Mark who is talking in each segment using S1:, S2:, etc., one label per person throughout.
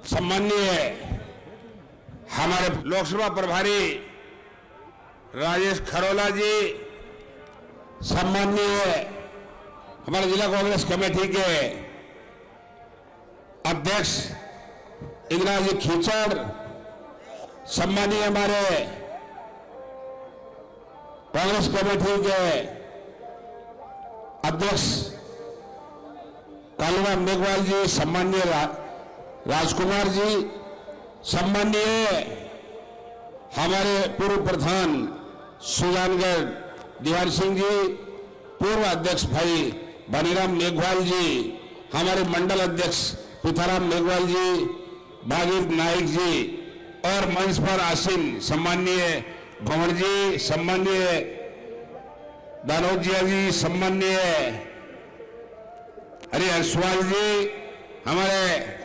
S1: सम्मानीय हमारे लोकसभा प्रभारी राजेश खरोला जी, सम्मानीय हमारे जिला कांग्रेस कमेटी के अध्यक्ष इंदिरा जी खीचड़, सम्मानीय हमारे कांग्रेस कमेटी के अध्यक्ष कालूराम मेघवाल जी, सम्मानीय राजकुमार जी, सम्मानीय हमारे पूर्व प्रधान सुजानगढ़ दीवार सिंह जी, पूर्व अध्यक्ष भाई बनीराम मेघवाल जी, हमारे मंडल अध्यक्ष पिथाराम मेघवाल जी, भागीर नाइक जी और मंच पर आसीन सम्मानीय भंवर जी, सम्मानीय दानोजिया जी, सम्मानीय हरि हंसवाल जी, हमारे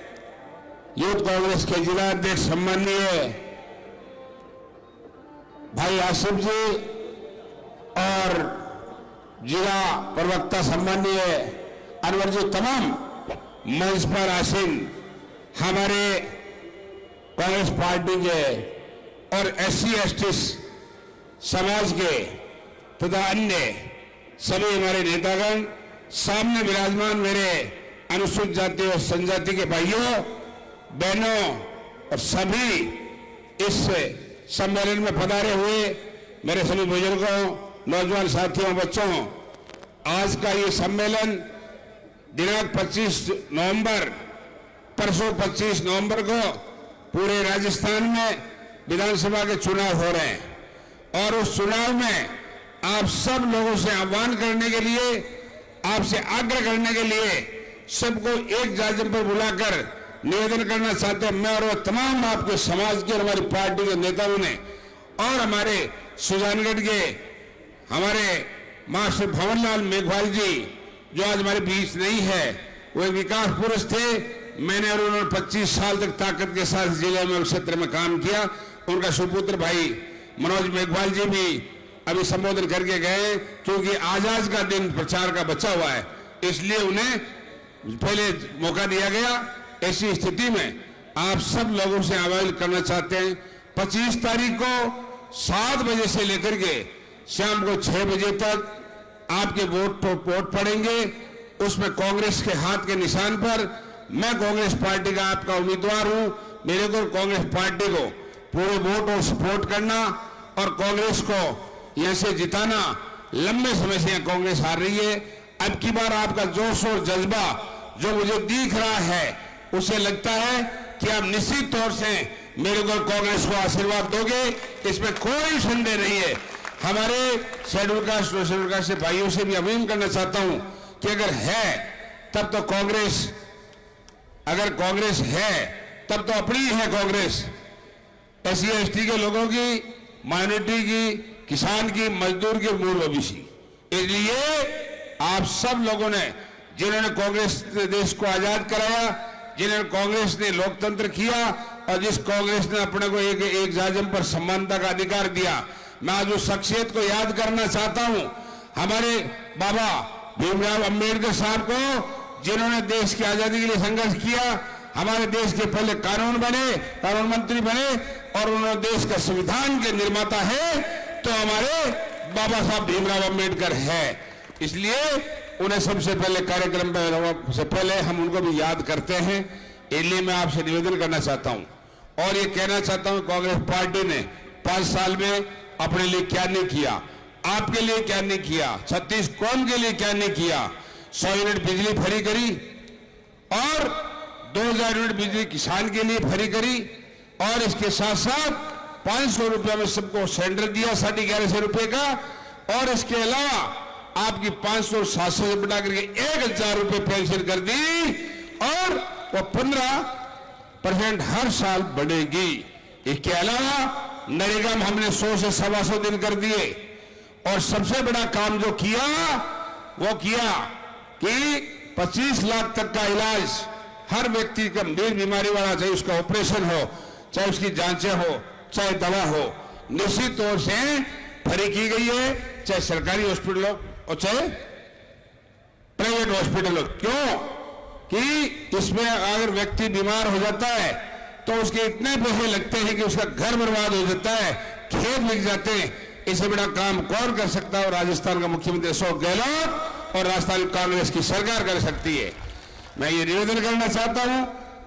S1: यूथ कांग्रेस के जिला अध्यक्ष सम्मानीय भाई आसिफ जी और जिला प्रवक्ता सम्मानीय अनवर जी, तमाम मंच पर आसीन हमारे कांग्रेस पार्टी के और SC/ST समाज के तथा अन्य सभी हमारे नेतागण, सामने विराजमान मेरे अनुसूचित जाति और जनजाति के भाइयों बहनों और सभी इस सम्मेलन में पधारे हुए मेरे सभी बुजुर्गों, नौजवान साथियों, बच्चों, आज का ये सम्मेलन दिनांक 25 नवंबर, परसों 25 नवंबर को पूरे राजस्थान में विधानसभा के चुनाव हो रहे हैं और उस चुनाव में आप सब लोगों से आह्वान करने के लिए, आपसे आग्रह करने के लिए सबको एक जाजम पर बुलाकर निवेदन करना चाहते हैं। मैं और तमाम आपके समाज के और हमारी पार्टी के नेताओं ने और हमारे सुजानगढ़ के हमारे मास्टर भंवरलाल मेघवाल जी जो आज हमारे बीच नहीं है, वो एक विकास पुरुष थे। मैंने और उन्होंने 25 साल तक ताकत के साथ जिले में और क्षेत्र में काम किया। उनका सुपुत्र भाई मनोज मेघवाल जी भी अभी संबोधन करके गए, क्योंकि आज का दिन प्रचार का बचा हुआ है, इसलिए उन्हें पहले मौका दिया गया। ऐसी स्थिति में आप सब लोगों से आह्वान करना चाहते हैं, 25 तारीख को 7 बजे से लेकर के शाम को 6 बजे तक आपके वोट पड़ेंगे। उसमें कांग्रेस के हाथ के निशान पर मैं कांग्रेस पार्टी का आपका उम्मीदवार हूं। मेरे को कांग्रेस पार्टी को पूरे वोट और सपोर्ट करना और कांग्रेस को यहां से जिताना। लंबे समय से यहां कांग्रेस हार रही है। अब की बार आपका जोश और जज्बा जो मुझे दिख रहा है, उसे लगता है कि आप निश्चित तौर से मेरे को कांग्रेस को आशीर्वाद दोगे, इसमें कोई संदेह नहीं है। हमारे शेड्यूल कास्ट और शेड्यूल कास्ट से भाइयों से भी अपील करना चाहता हूं कि अगर है तब तो कांग्रेस, अगर कांग्रेस है तब तो अपनी है कांग्रेस, SC/ST के लोगों की, माइनॉरिटी की, किसान की, मजदूर की, मूल ओबीसी। इसलिए आप सब लोगों ने, जिन्होंने कांग्रेस ने देश को आजाद कराया, जिन्होंने कांग्रेस ने लोकतंत्र किया और जिस कांग्रेस ने अपने को एक जाजम पर समानता का अधिकार दिया, मैं आज उस शख्सियत को याद करना चाहता हूं, हमारे बाबा भीमराव अंबेडकर साहब को, जिन्होंने देश की आजादी के लिए संघर्ष किया। हमारे देश के पहले कानून मंत्री बने और उन्होंने देश का संविधान के निर्माता है तो हमारे बाबा साहब भीमराव अंबेडकर है। इसलिए उन्हें सबसे पहले कार्यक्रम से पहले हम उनको भी याद करते हैं। इसलिए मैं आपसे निवेदन करना चाहता हूं और ये कहना चाहता हूं, कांग्रेस पार्टी ने 5 साल में अपने लिए क्या नहीं किया, आपके लिए क्या नहीं किया, छत्तीस कौम के लिए क्या नहीं किया। 100 यूनिट बिजली फ्री करी और 2000 यूनिट बिजली किसान के लिए फ्री करी और इसके साथ साथ 500 रुपये में सबको सिलेंडर दिया 1150 रुपये का, और इसके अलावा आपकी 500 700 से बढ़ा करके 1000 रुपये पेंशन कर दी और वो 15% हर साल बढ़ेगी। इसके अलावा नरेगा में हमने 100 से 125 दिन कर दिए और सबसे बड़ा काम जो किया वो किया कि 25 लाख तक का इलाज हर व्यक्ति गंभीर बीमारी वाला, चाहे उसका ऑपरेशन हो, चाहे उसकी जांचें हो, चाहे दवा हो, निश्चित तौर से फ्री की गई है, चाहे सरकारी हॉस्पिटल हो और चाहे प्राइवेट हॉस्पिटल हो। क्यों कि इसमें अगर व्यक्ति बीमार हो जाता है तो उसके इतने पैसे लगते हैं कि उसका घर बर्बाद हो जाता है, खेत बिक जाते हैं। इससे बड़ा काम कौन कर सकता है? और राजस्थान का मुख्यमंत्री अशोक गहलोत और राजस्थान कांग्रेस की सरकार कर सकती है। मैं ये निवेदन करना चाहता हूं,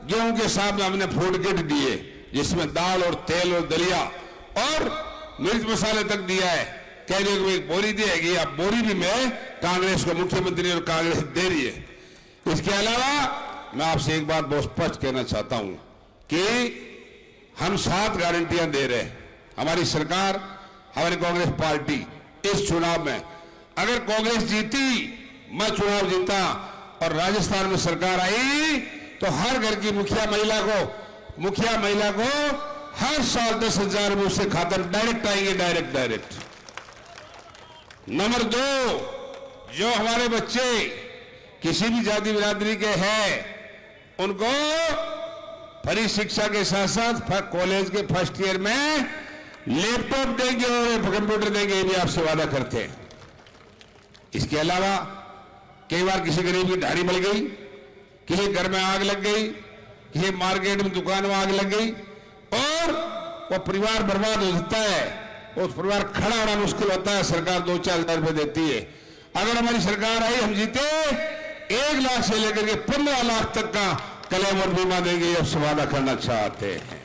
S1: गेहूं के साथ हमने फूड किट दिए जिसमें दाल और तेल और दलिया और मिर्च मसाले तक दिया है। कहने को एक बोरी देगी, अब बोरी भी मैं कांग्रेस को मुख्यमंत्री और कांग्रेस दे रही है। इसके अलावा मैं आपसे एक बात बहुत स्पष्ट कहना चाहता हूं कि हम 7 गारंटियां दे रहे हैं। हमारी सरकार, हमारी कांग्रेस पार्टी इस चुनाव में अगर कांग्रेस जीती, मैं चुनाव जीता और राजस्थान में सरकार आई तो हर घर की मुखिया महिला को हर साल 10,000 रुपये उससे खाता डायरेक्ट आएंगे, डायरेक्ट। नंबर 2, जो हमारे बच्चे किसी भी जाति बिरादरी के हैं उनको फ्री शिक्षा के साथ साथ कॉलेज के फर्स्ट ईयर में लैपटॉप देंगे और कंप्यूटर देंगे, ये भी आपसे वादा करते हैं। इसके अलावा कई बार किसी गरीब की ढारी मिल गई, किसी घर में आग लग गई, किसी मार्केट में दुकान में आग लग गई और वो परिवार बर्बाद हो जाता है, उस परिवार खड़ा होना मुश्किल होता है। सरकार 2-4 हजार रुपए देती है। अगर हमारी सरकार आई, हम जीते, 1 लाख से लेकर के 15 लाख तक का क्लेम और बीमा देंगे, अब वादा करना चाहते हैं।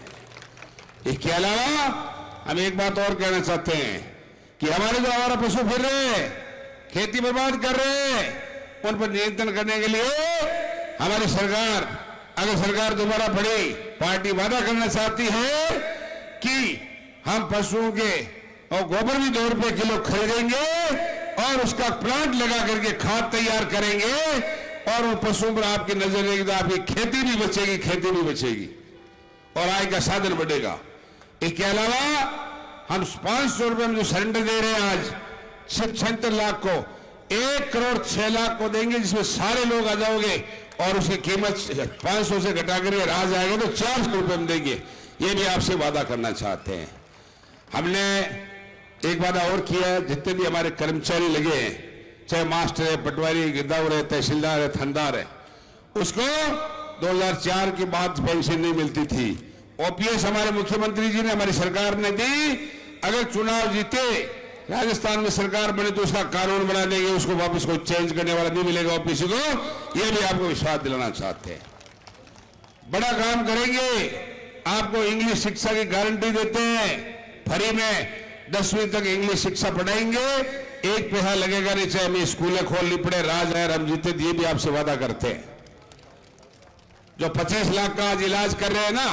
S1: इसके अलावा हम एक बात और कहना चाहते हैं कि हमारे जो हमारा पशु फिर रहे हैं, खेती बर्बाद कर रहे हैं, उन पर नियंत्रण करने के लिए हमारी सरकार, अगर सरकार दोबारा बढ़ी, पार्टी वादा करना चाहती है कि हम पशुओं के और गोबर भी 2 रुपए किलो खरीदेंगे और उसका प्लांट लगा करके खाद तैयार करेंगे और उन पशुओं पर आपकी नजर रहेगी तो आपकी खेती भी बचेगी और आय का साधन बढ़ेगा। इसके अलावा हम 500 रुपए में जो सरेंडर दे रहे हैं आज 76 लाख को 1,06,00,000 को देंगे, जिसमें सारे लोग आ जाओगे और उसकी कीमत 500 से घटा करके आ जाएगा तो 400 रुपए में देंगे। ये भी आपसे वादा करना चाहते हैं। हमने एक वादा और किया है, जितने भी हमारे कर्मचारी लगे हैं, चाहे मास्टर है, पटवारी, गिरदावर है, तहसीलदार है, थानेदार है, उसको 2004 के बाद पेंशन नहीं मिलती थी। ओपीएस हमारे मुख्यमंत्री जी ने, हमारी सरकार ने दी। अगर चुनाव जीते, राजस्थान में सरकार बने तो उसका कानून बना देंगे, उसको वापस को चेंज करने वाला नहीं मिलेगा ओपीसी को। यह भी आपको विश्वास दिलाना चाहते हैं। बड़ा काम करेंगे। आपको इंग्लिश शिक्षा की गारंटी देते हैं, फ्री में 10वीं तक इंग्लिश शिक्षा पढ़ाएंगे, 1 पैसा लगेगा नहीं, चाहे हमें स्कूलें खोलनी पड़े। राज है, हम जीते, ये भी आपसे वादा करते हैं। जो 25 लाख का आज इलाज कर रहे हैं ना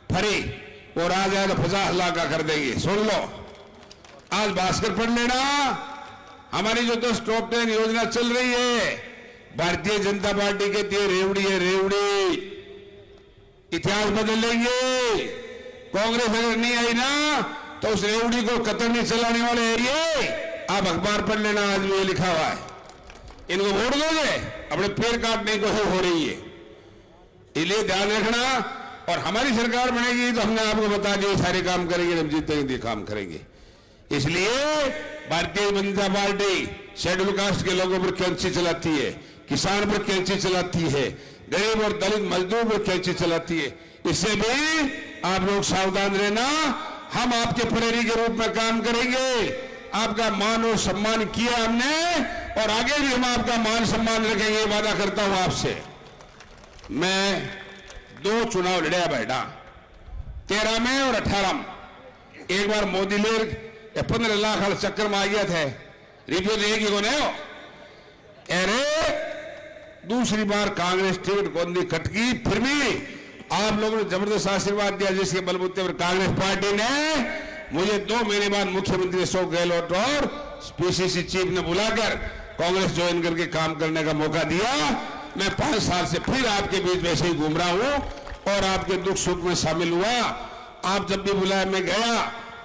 S1: फ्री, वो राज है तो 50 लाख का कर देंगे। सुन लो, आज भास्कर पढ़ लेना। हमारी जो 10 टॉप 10 योजना चल रही है, भारतीय जनता पार्टी कहती है रेवड़ी है, रेवड़ी। इतिहास बदल लेंगे। कांग्रेस अगर नहीं आई ना तो उस रेवड़ी को कतर नहीं चलाने वाले हैं ये। आप अखबार पढ़ लेना, आज भी ये लिखा हुआ है। इनको वोट दोगे, अपने पैर काटने को हो रही है, इसलिए ध्यान रखना। और हमारी सरकार बनेगी तो हमने आपको बता दिया सारे काम करेंगे, जब जीतेंगे काम करेंगे। इसलिए Bharatiya Janata party schedule caste के लोगों पर कैंची चलाती है, किसान पर कैंची चलाती है, गरीब और दलित मजदूर पर कैंची चलाती है। इससे भी आप लोग सावधान रहना। हम आपके प्रहरी के रूप में काम करेंगे। आपका मान और सम्मान किया हमने और आगे भी हम आपका मान सम्मान रखेंगे, वादा करता हूं आपसे। मैं 2 चुनाव लड़े बेटा, 13 में और 18 में। एक बार मोदी लेर 15 लाख वाले चक्कर में आ गया था, रिव्यू देगी को नहीं हो। अरे दूसरी बार कांग्रेस टिकट गोंदी कटकी, फिर भी आप लोगों ने जबरदस्त आशीर्वाद दिया, जिसके बलबूते पर कांग्रेस पार्टी ने मुझे 2 महीने बाद मुख्यमंत्री अशोक गहलोत और पीसीसी चीफ ने बुलाकर कांग्रेस ज्वाइन करके काम करने का मौका दिया। मैं 5 साल से फिर आपके बीच वैसे ही घूम रहा हूं और आपके दुख सुख में शामिल हुआ। आप जब भी बुलाया मैं गया,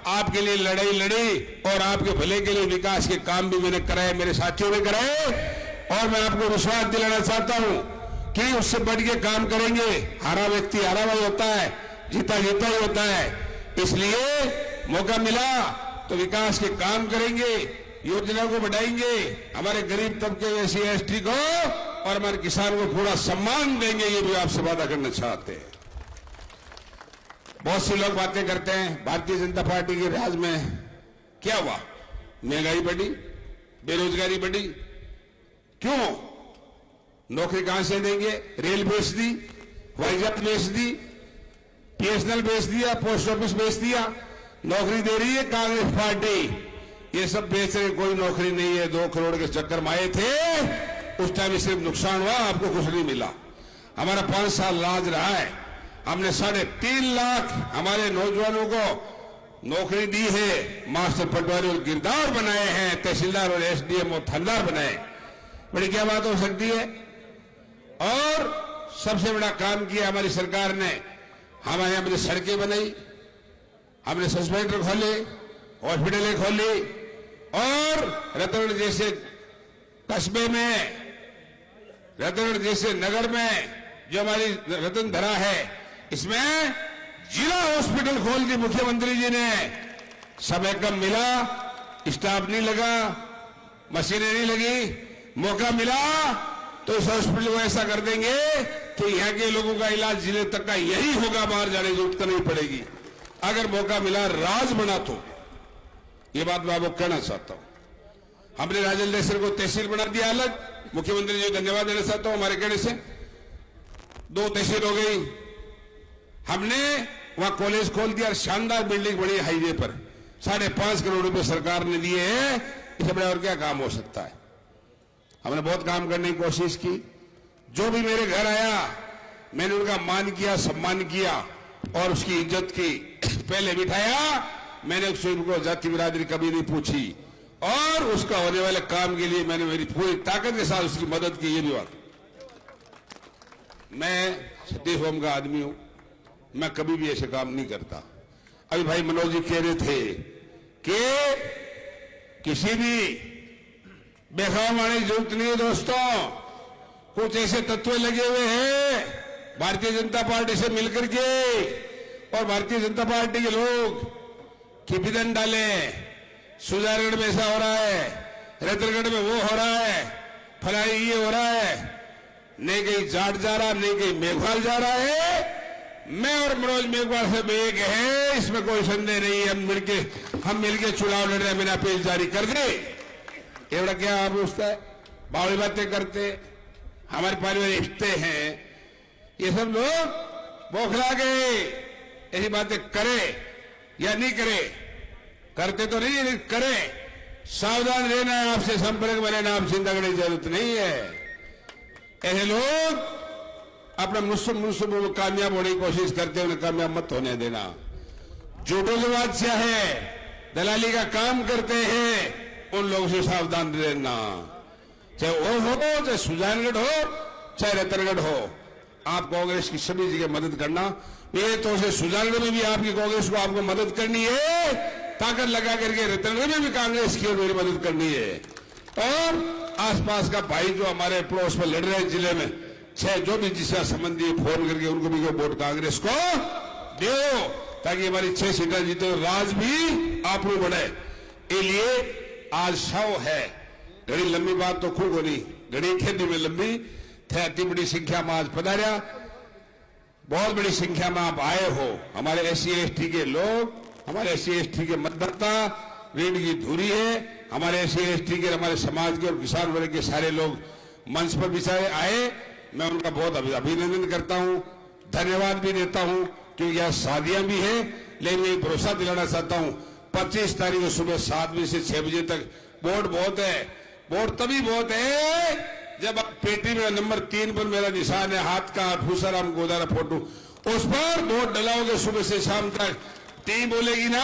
S1: आपके लिए लड़ाई लड़ी और आपके भले के लिए विकास के काम भी मैंने कराए, मेरे साथियों ने कराए। और मैं आपको विश्वास दिलाना चाहता हूं कि उससे बढ़ के काम करेंगे। हारा व्यक्ति हारा हुआ होता है, जीता जीता ही होता है। इसलिए मौका मिला तो विकास के काम करेंगे, योजना को बढ़ाएंगे, हमारे गरीब तबके एससी एसटी को और हमारे किसान को पूरा सम्मान देंगे। ये भी आपसे वादा करना चाहते हैं। बहुत से लोग बातें करते हैं भारतीय जनता पार्टी के राज में क्या हुआ, महंगाई बढ़ी, बेरोजगारी बढ़ी, क्यों? नौकरी कहां से देंगे? रेल बेच दी, हवाई जहाज बेच दी, बीएसएनएल बेच दिया, पोस्ट ऑफिस बेच दिया, नौकरी दे रही है कांग्रेस पार्टी। ये सब बेच रहे, कोई नौकरी नहीं है। 2 करोड़ के चक्कर में आए थे, उस टाइम सिर्फ नुकसान हुआ, आपको कुछ नहीं मिला। हमारा 5 साल राज रहा है, हमने 3.5 लाख हमारे नौजवानों को नौकरी दी है, मास्टर पटवारी और गिरदार बनाए हैं, तहसीलदार और एसडीएम और थानेदार बनाए। बड़ी क्या बात हो सकती है? और सबसे बड़ा काम किया हमारी सरकार ने, हमारे यहां सड़कें बनाई, हमने सस्पेंडर खोले, हॉस्पिटलें खोली, और रतनगढ़ जैसे कस्बे में, रतनगढ़ जैसे नगर में जो हमारी रतन धरा है, इसमें जिला हॉस्पिटल खोल दी मुख्यमंत्री जी ने। समय कम मिला, स्टाफ नहीं लगा, मशीनें नहीं लगी, मौका मिला तो इस हॉस्पिटल को ऐसा कर देंगे कि यहाँ के लोगों का इलाज जिले तक का यही होगा, बाहर जाने की जरूरत नहीं पड़ेगी। अगर मौका मिला राज बना तो, ये बात मैं आपको कहना चाहता हूं। हमने राजलदेसर को तहसील बना दिया अलग, मुख्यमंत्री जी को धन्यवाद देना चाहता हूं, हमारे कहने से 2 तहसील हो गई। हमने वहां कॉलेज खोल दिया, शानदार बिल्डिंग बनी हाईवे पर, 5.5 करोड़ रुपए सरकार ने दिए हैं। इससे बड़ा और क्या काम हो सकता है? हमने बहुत काम करने की कोशिश की। जो भी मेरे घर आया मैंने उनका मान किया, सम्मान किया और उसकी इज्जत की। पहले बिठाया, मैंने उसको जाति बिरादरी कभी नहीं पूछी, और उसका होने वाले काम के लिए मैंने मेरी पूरी ताकत के साथ उसकी मदद की। ये भी बात, मैं सतीश होम का आदमी हूं, मैं कभी भी ऐसे काम नहीं करता। अभी भाई मनोज जी कह रहे थे कि किसी भी बेखौफ आने की जरूरत नहीं है दोस्तों। कुछ ऐसे तत्व लगे हुए हैं भारतीय जनता पार्टी से मिलकर के, और भारतीय जनता पार्टी के लोग कि विधन डाले, सुजानगढ़ में ऐसा हो रहा है, रतनगढ़ में वो हो रहा है, फलाई ये हो रहा है, नहीं कहीं जाट जा रहा, नहीं कहीं मेघवाल जा रहा है। मैं और मनोज मेघवाल सब एक है, इसमें कोई संदेह नहीं है। हम मिलके चुनाव लड़ रहे हैं, मैंने अपील जारी कर दी। ये बड़ा क्या आप उसका बावड़ी बातें करते, हमारे पारिवारिक रिश्ते हैं, ये सब लोग बौखला गए। ऐसी बातें करे या नहीं करे, करते तो नहीं, लेकिन करे। सावधान रहना है, आपसे संपर्क में रहना, आप चिंता करने की जरूरत नहीं है। ऐसे लोग अपना मुस्लिम कामयाब होने की कोशिश करते हैं, उन्हें कामयाब मत होने देना। झूठों के बादशाह है, दलाली का काम करते हैं, उन लोगों से सावधान रहना। चाहे वो हो, चाहे सुजानगढ़ हो, चाहे रतनगढ़ हो, आप कांग्रेस की सभी जगह मदद करना। ये तो से सुजानगढ़ में भी आपकी कांग्रेस को आपको मदद करनी है, ताकत लगा करके रतनगढ़ में भी कांग्रेस की और मेरी मदद करनी है। और आसपास का भाई जो हमारे पड़ोस में लड़ रहे हैं जिले में, चाहे जो भी जिसका संबंधी फोन करके उनको भी वोट कांग्रेस को दो, ताकि हमारी 6 सीटें जीते, राज भी आप लोग बढ़े। इसलिए आज शव है, घड़ी लंबी बात तो खूब होनी, घड़ी खेती में लंबी थे। इतनी बड़ी संख्या में आज पधारा, बहुत बड़ी संख्या में आप आए हो। हमारे SC/ST के लोग, हमारे SC/ST के मतदाता ऋण की धुरी है। हमारे SC/ST के, हमारे समाज के और किसान वर्ग के सारे लोग मंच पर बिचारे आए। मैं उनका बहुत अभिनंदन करता हूं, धन्यवाद भी देता हूं, क्योंकि यहाँ शादियां भी है। लेकिन मैं भरोसा दिलाना चाहता हूं, 25 तारीख को सुबह 7 बजे से 6 बजे तक वोट बहुत है। वोट तभी बहुत है जब पेटी में नंबर 3 पर मेरा निशान है, हाथ का भूसाराम गोदारा फोटो, उस पर वोट डलाओगे सुबह से शाम तक। टीम बोलेगी ना,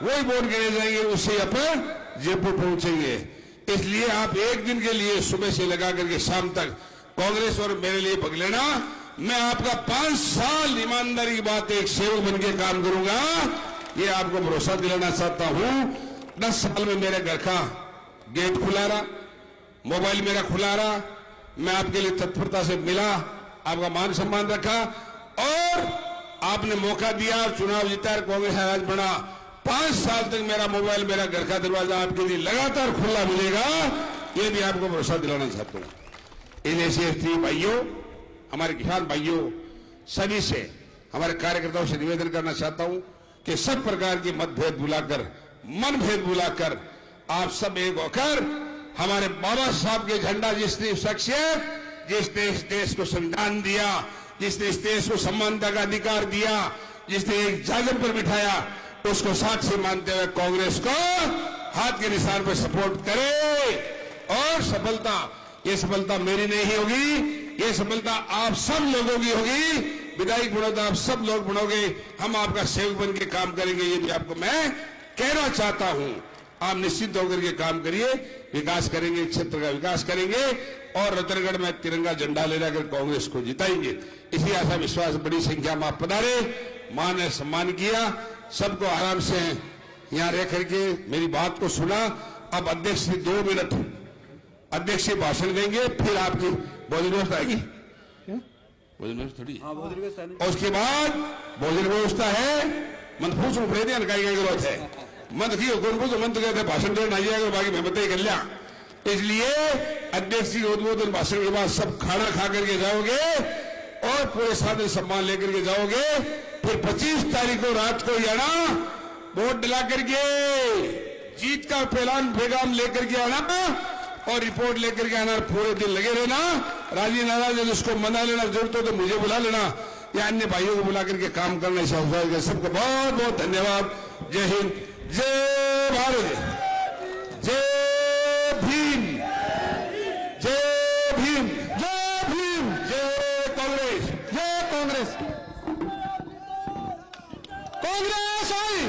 S1: वही वोट गिने जाएंगे, उससे अपन जयपुर पहुंचेंगे। इसलिए आप एक दिन के लिए सुबह से लगा करके शाम तक कांग्रेस और मेरे लिए भग लेना। मैं आपका 5 साल ईमानदारी की बात, एक सेवक बन के काम करूंगा, ये आपको भरोसा दिलाना चाहता हूं। 10 साल में मेरे घर का गेट खुला रहा, मोबाइल मेरा खुला रहा, मैं आपके लिए तत्परता से मिला, आपका मान सम्मान रखा, और आपने मौका दिया, चुनाव जीता, कांग्रेस राज बना। 5 साल तक मेरा मोबाइल, मेरा घर का दरवाजा आपके लिए लगातार खुला मिलेगा, ये भी आपको भरोसा दिलाना चाहता हूं। इन SC/ST भाइयों, हमारे किसान भाइयों, सभी से हमारे कार्यकर्ताओं से निवेदन करना चाहता हूं कि सब प्रकार के मतभेद भुलाकर, मनभेद भुलाकर आप सब एक होकर हमारे बाबा साहब के झंडा, जिसने शख्सियत, जिसने इस देश को संविधान दिया, जिसने इस देश को समानता का अधिकार दिया, जिसने एक जागम पर बिठाया, उसको साक्षी मानते हुए कांग्रेस को हाथ के निशान पर सपोर्ट करे। और सफलता, ये सफलता मेरी नहीं होगी, ये सफलता आप सब लोगों की होगी। विधायक बनो तो आप सब लोग बनोगे, हम आपका सेवक बन के काम करेंगे, ये भी आपको मैं कहना चाहता हूं। आप निश्चित होकर के काम करिए, विकास करेंगे, क्षेत्र का विकास करेंगे और रतनगढ़ में तिरंगा झंडा ले जाकर कांग्रेस को जिताएंगे। इसी आशा विश्वास बड़ी संख्या में आप पधारे, मां ने सम्मान किया, सबको आराम से यहां रह करके मेरी बात को सुना। अब अध्यक्ष जी 2 मिनट अध्यक्ष जी भाषण देंगे, फिर आपकी भोजन व्यवस्था आएगी, भोजन व्यवस्था थोड़ी, और उसके बाद भोजन व्यवस्था है। मंदपूछ उपरे का जरूरत है, मंद की हुकुम को मंद कहते भाषण देना नहीं जाएगा, बाकी मैं बताइए कर लिया। इसलिए अध्यक्ष जी उद्बोधन भाषण के बाद सब खाना खा करके जाओगे और पूरे साधन सम्मान लेकर के जाओगे। फिर 25 तारीख को रात को आना, वोट दिला करके जीत का पैलान पैगाम लेकर के आना और रिपोर्ट लेकर के आना। पूरे दिन लगे रहना, राजी नाराज है उसको मना लेना, जरूरत हो तो मुझे बुला लेना या अन्य भाइयों को बुला करके काम करना। इस सबको बहुत बहुत धन्यवाद। जय हिंद, जय भारत, जय भीम, जय भीम, जय भीम, जय कांग्रेस, जय कांग्रेस, कांग्रेस आई।